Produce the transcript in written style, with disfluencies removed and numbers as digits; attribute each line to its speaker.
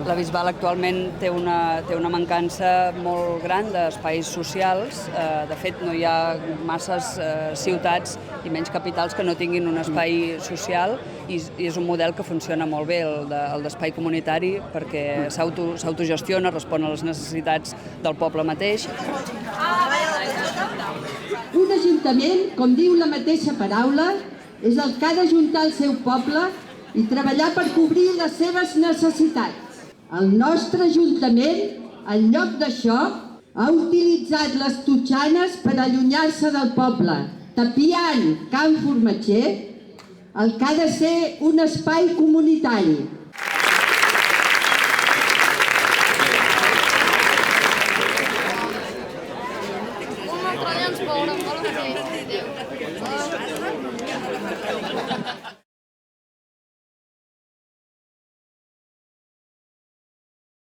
Speaker 1: La Bisbal actualment té una mancança molt gran d'espais socials. De fet, no hi ha masses ciutats i menys capitals que no tinguin un espai social i és un model que funciona molt bé, el d'espai comunitari, perquè s'autogestiona, respon a les necessitats del poble mateix.
Speaker 2: Un ajuntament, com diu la mateixa paraula, és el que ha d'ajuntar el seu poble i treballar per cobrir les seves necessitats. El nostre ajuntament, en lloc d'això, ha utilitzat les totxanes per allunyar-se del poble, tapiant Can Formatger, el que ha de ser un espai comunitari.